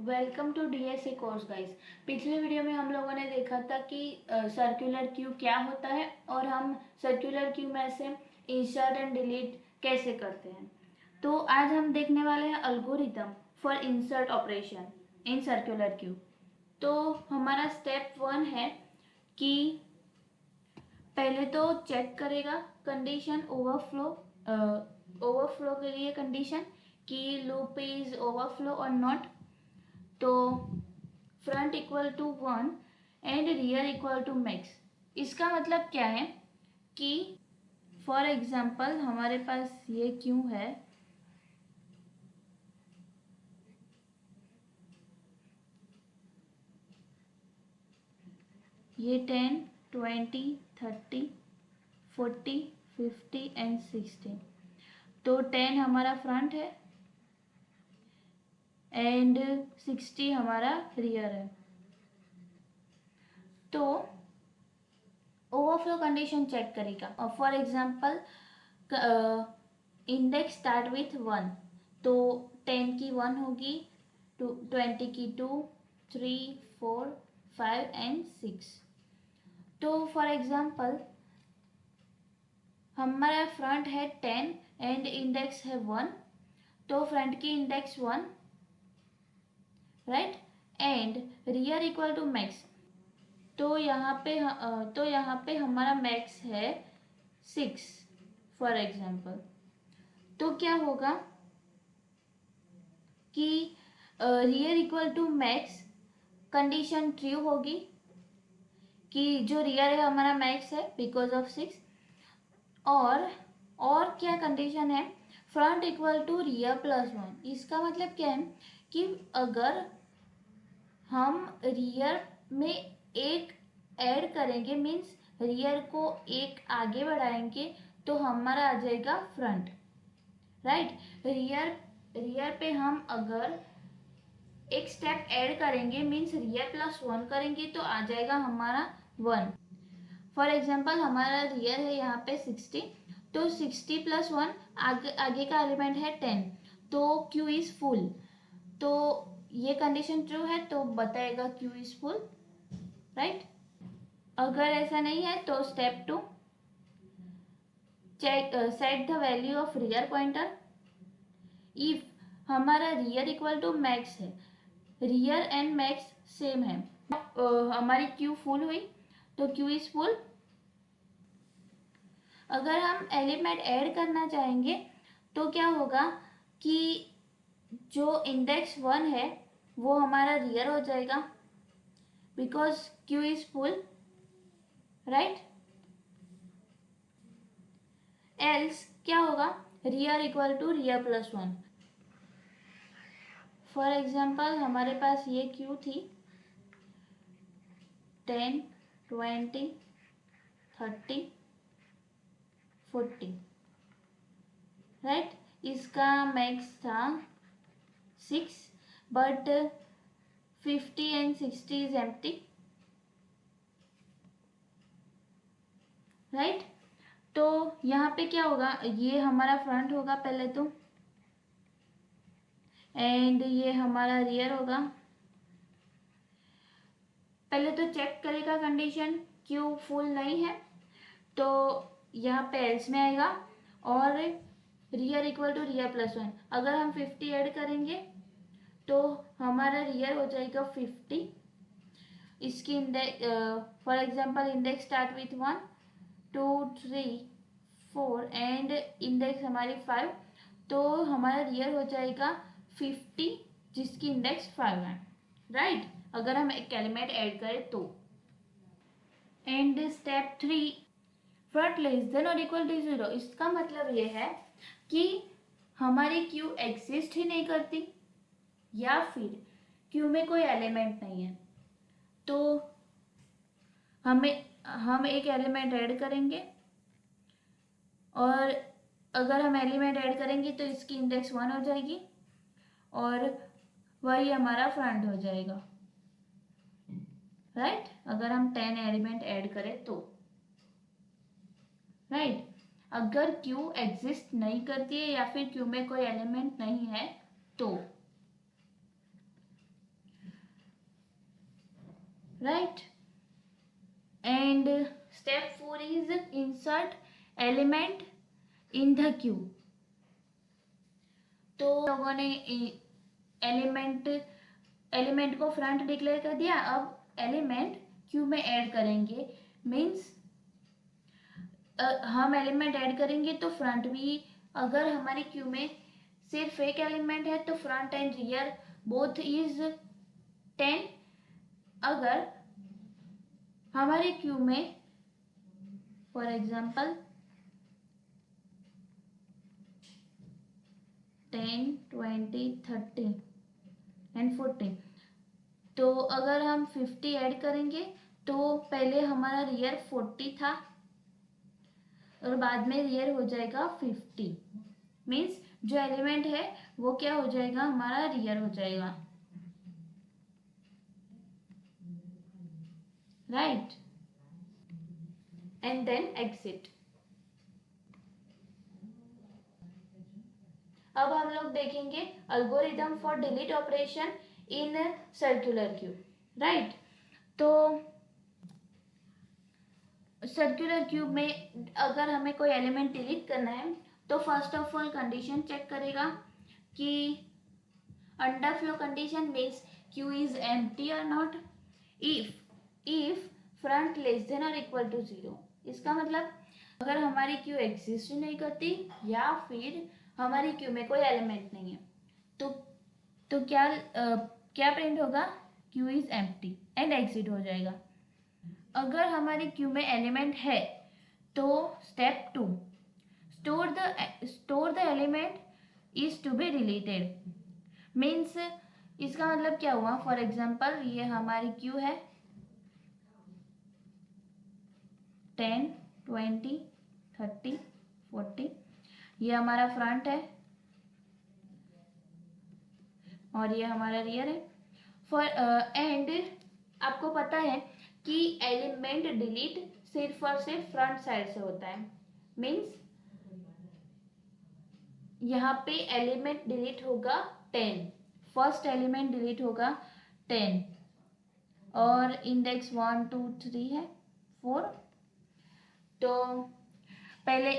Welcome to DSA course guys. पिछले video में हम लोगों ने देखा था कि सर्कुलर क्यू क्या होता है और हम सर्कुलर क्यू में से इंसर्ट एंड डिलीट कैसे करते हैं। तो आज हम देखने वाले हैं algorithm for insert operation in circular Q. तो हमारा स्टेप 1 है कि पहले तो चेक करेगा कंडीशन ओवरफ्लो के लिए कंडीशन कि लूप इज ओवरफ्लो और नॉट। तो front equal to 1 and rear equal to max. इसका मतलब क्या है कि फॉर एग्जाम्पल हमारे पास ये क्यों है, ये 10, 20, 30, 40, 50 एंड 60। तो 10 हमारा फ्रंट है एंड 60 हमारा रियर है। तो ओवरफ्लो कंडीशन चेक करेगा और for example index start with 1, तो 10 की 1 होगी, 20 की 2, 3, 4, 5 एंड 6। तो फॉर एग्जांपल हमारा फ्रंट है 10 एंड इंडेक्स है 1, तो फ्रंट की index 1, right, and rear equal to max. तो यहाँ पे हमारा मैक्स है 6 फॉर एग्जाम्पल। तो क्या होगा कि rear equal to max condition true होगी कि जो रियर है हमारा मैक्स है बिकॉज ऑफ 6। और क्या कंडीशन है, front equal to rear plus 1। इसका मतलब क्या है कि अगर हम रियर में एक ऐड करेंगे, मीन्स रियर को एक आगे बढ़ाएंगे, तो हमारा आ जाएगा फ्रंट, राइट। रियर पे हम अगर एक स्टेप ऐड करेंगे, मीन्स रियर प्लस 1 करेंगे, तो आ जाएगा हमारा 1। फॉर एग्जाम्पल हमारा रियर है यहाँ पे 60, तो 60 प्लस 1 आगे का एलिमेंट है 10, तो क्यू इज फुल। तो ये कंडीशन ट्रू है तो बताएगा क्यू इज फुल, राइट। अगर ऐसा नहीं है तो step 2, check set the value of rear pointer. If हमारा रियर इक्वल टू मैक्स है, रियर एंड मैक्स सेम है, हमारी क्यू फुल हुई तो क्यू इज फुल। अगर हम एलिमेंट ऐड करना चाहेंगे तो क्या होगा कि जो इंडेक्स 1 है वो हमारा रियर हो जाएगा because queue is full, right. Else क्या होगा, rear equal to rear plus 1। For example हमारे पास ये क्यू थी 10, 20, 30, 40, राइट। इसका मैक्स था 6, but 50 and 60 is empty, right. तो यहाँ पे क्या होगा, ये हमारा फ्रंट होगा पहले तो, एंड ये हमारा रियर होगा। पहले तो चेक करेगा कंडीशन क्यू फुल नहीं है, तो यहाँ पे एल्स में आएगा और rear equal to rear plus 1। अगर हम 50 ऐड करेंगे तो हमारा रियर हो जाएगा 50। इसकी index for example index start with 1, 2, 3, 4 and index हमारी 5, तो हमारा रियर हो जाएगा 50 जिसकी इंडेक्स 5 है, राइट। अगर हम एक एलिमेंट ऐड करें तो। And step 3, front less than और इक्वल टू 0। इसका मतलब ये है कि हमारी क्यू एग्जिस्ट ही नहीं करती या फिर क्यू में कोई एलिमेंट नहीं है, तो हम एक एलिमेंट ऐड करेंगे और अगर हम एलिमेंट ऐड करेंगे तो इसकी इंडेक्स 1 हो जाएगी और वही हमारा फ्रंट हो जाएगा, राइट। अगर हम 10 एलिमेंट ऐड करें तो, राइट। अगर क्यू एग्जिस्ट नहीं करती है या फिर क्यू में कोई एलिमेंट नहीं है तो right? And step 4 is insert element in the queue. तो लोगों ने एलिमेंट को फ्रंट डिक्लेयर कर दिया, अब एलिमेंट क्यू में ऐड करेंगे। मीन्स हम एलिमेंट ऐड करेंगे तो फ्रंट भी, अगर हमारी क्यू में सिर्फ एक एलिमेंट है तो front and rear both is 10। अगर हमारी क्यू में फॉर एग्जाम्पल 10, 20, 30 एंड 40, तो अगर हम 50 ऐड करेंगे तो पहले हमारा रियर 40 था और बाद में रियर हो जाएगा 50। मीन्स जो एलिमेंट है वो क्या हो जाएगा, हमारा रियर हो जाएगा, राइट? And then exit. अब हम लोग देखेंगे algorithm for delete operation in circular queue, right? तो सर्कुलर क्यूब में अगर हमें कोई एलिमेंट डिलीट करना है तो first of all condition check करेगा कि underflow condition means queue is empty और not. If front less than और इक्वल टू 0, इसका मतलब अगर हमारी क्यू एग्जिस्ट नहीं करती या फिर हमारी क्यू में कोई एलिमेंट नहीं है तो क्या प्रिंट होगा, queue is empty and exit हो जाएगा। अगर हमारी क्यू में एलिमेंट है तो step 2, store the element is to be deleted. Means इसका मतलब क्या हुआ, फॉर एग्जाम्पल ये हमारी क्यू है 10, 20, 30, 40, ये हमारा फ्रंट है और ये हमारा रियर है। फॉर एंड आपको पता है कि एलिमेंट डिलीट सिर्फ और सिर्फ फ्रंट साइड से होता है। मीन्स यहाँ पे एलिमेंट डिलीट होगा 10, फर्स्ट एलिमेंट डिलीट होगा 10 और इंडेक्स 1, 2, 3 है 4। तो पहले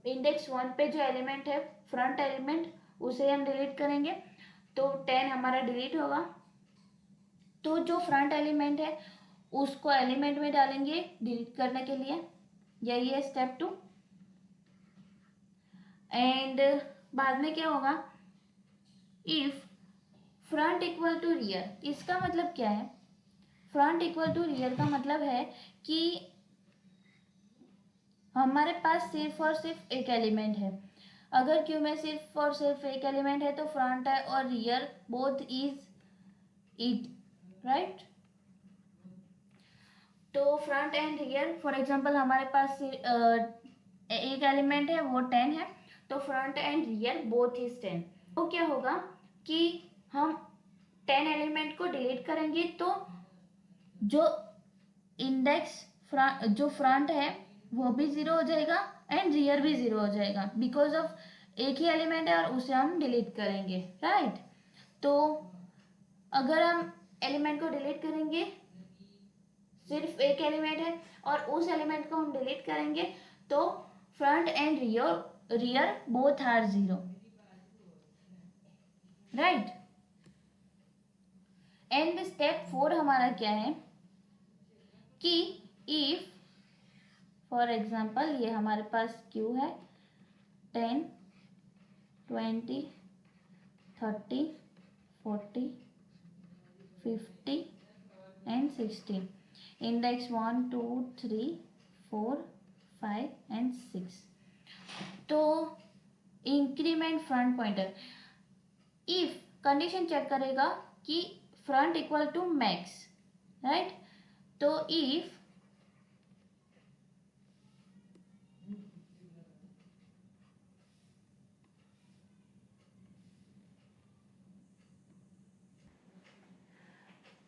इंडेक्स 1 पे जो एलिमेंट है फ्रंट एलिमेंट उसे हम डिलीट करेंगे तो 10 हमारा डिलीट होगा। तो जो फ्रंट एलिमेंट है उसको एलिमेंट में डालेंगे डिलीट करने के लिए, यही है स्टेप 2। एंड बाद में क्या होगा, if front equal to rear, इसका मतलब क्या है, फ्रंट इक्वल टू रियर का मतलब है कि हमारे पास सिर्फ और सिर्फ एक एलिमेंट है। अगर क्यू में सिर्फ और सिर्फ एक एलिमेंट है तो फ्रंट है और rear both is it, right? तो front and rear for example हमारे पास एक एलिमेंट है वो 10 है तो front and rear both is 10। तो क्या होगा कि हम 10 एलिमेंट को डिलीट करेंगे तो जो इंडेक्स जो फ्रंट है वो भी 0 हो जाएगा एंड रियर भी 0 हो जाएगा, बिकॉज ऑफ एक ही एलिमेंट है और उसे हम डिलीट करेंगे, राइट? तो अगर हम एलिमेंट को डिलीट करेंगे, सिर्फ एक एलिमेंट है और उस एलिमेंट को हम डिलीट करेंगे तो front and rear both are 0, right? And step 4 हमारा क्या है कि इफ फॉर एग्जाम्पल ये हमारे पास क्यू है 10, 20, 30, 40, 50 एंड 60, इंडेक्स 1, 2, 3, 4, 5 एंड 6। तो increment front pointer, if condition check करेगा कि front equal to max, right? तो इफ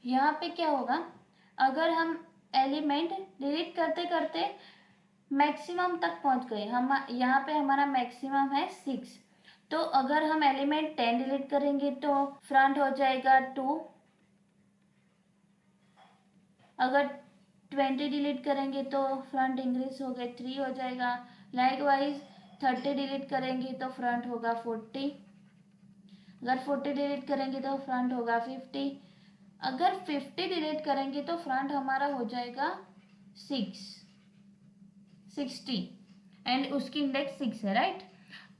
यहाँ पे क्या होगा, अगर हम एलिमेंट डिलीट करते करते मैक्सिमम तक पहुंच गए, हम यहाँ पे हमारा मैक्सिमम है 6, तो अगर हम एलिमेंट 10 डिलीट करेंगे तो फ्रंट हो जाएगा 2, अगर 20 डिलीट करेंगे तो फ्रंट इंक्रीज हो गए 3 हो जाएगा। लाइकवाइज 30 डिलीट करेंगे तो फ्रंट होगा 40। अगर 40 डिलीट करेंगे तो फ्रंट होगा 50। अगर 50 डिलीट करेंगे तो फ्रंट हमारा हो जाएगा 60 एंड उसकी इंडेक्स 6 है, राइट।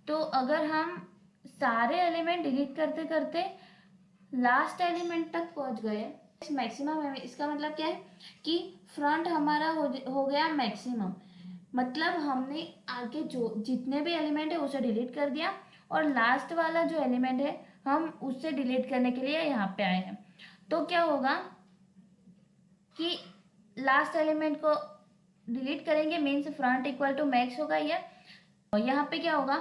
तो अगर हम सारे एलिमेंट डिलीट करते करते लास्ट एलिमेंट तक पहुंच गए मैक्सिमम है, इसका मतलब क्या है कि फ्रंट हमारा हो गया मैक्सिमम। मतलब हमने आगे जो जितने भी एलिमेंट है उसे डिलीट कर दिया और लास्ट वाला जो एलिमेंट है हम उससे डिलीट करने के लिए यहाँ पे आए हैं। तो क्या होगा कि लास्ट एलिमेंट को डिलीट करेंगे means front equal to max होगा ये। और यहाँ पे क्या होगा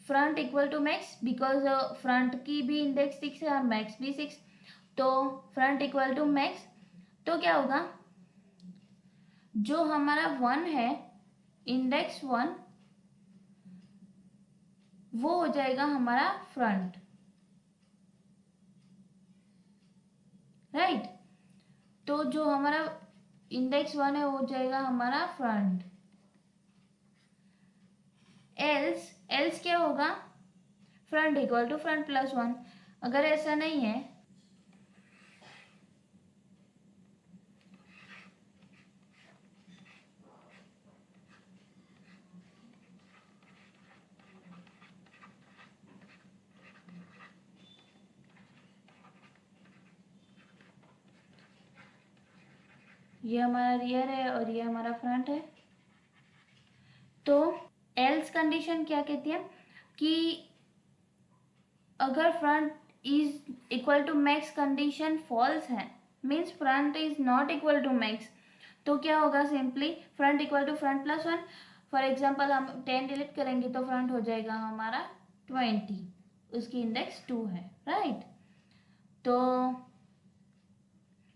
front equal to max because front की भी इंडेक्स 6 है और मैक्स भी 6, तो फ्रंट इक्वल टू मैक्स। तो क्या होगा जो हमारा 1 है इंडेक्स 1 वो हो जाएगा हमारा फ्रंट, राइट। तो जो हमारा इंडेक्स 1 है वो हो जाएगा हमारा फ्रंट। एल्स क्या होगा front equal to front plus 1। अगर ऐसा नहीं है ये हमारा रियर है और ये हमारा फ्रंट है, तो एल्स कंडीशन क्या कहती है कि अगर front is equal to max condition false है means front is not equal to max, तो क्या होगा simply front equal to front plus 1। For example हम 10 डिलीट करेंगे तो फ्रंट हो जाएगा हमारा 20, उसकी इंडेक्स 2 है, राइट। तो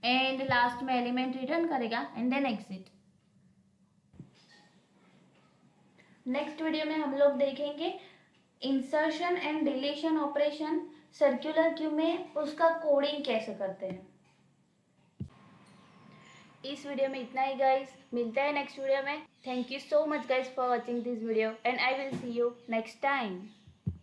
एंड लास्ट में एलिमेंट रिटर्न करेगा and then exit. Next video में हम लोग देखेंगे insertion and deletion operation circular queue में, उसका कोडिंग कैसे करते हैं। इस वीडियो में इतना ही गाइस, मिलता है नेक्स्ट वीडियो में। Thank you so much guys for watching this video and I will see you next time.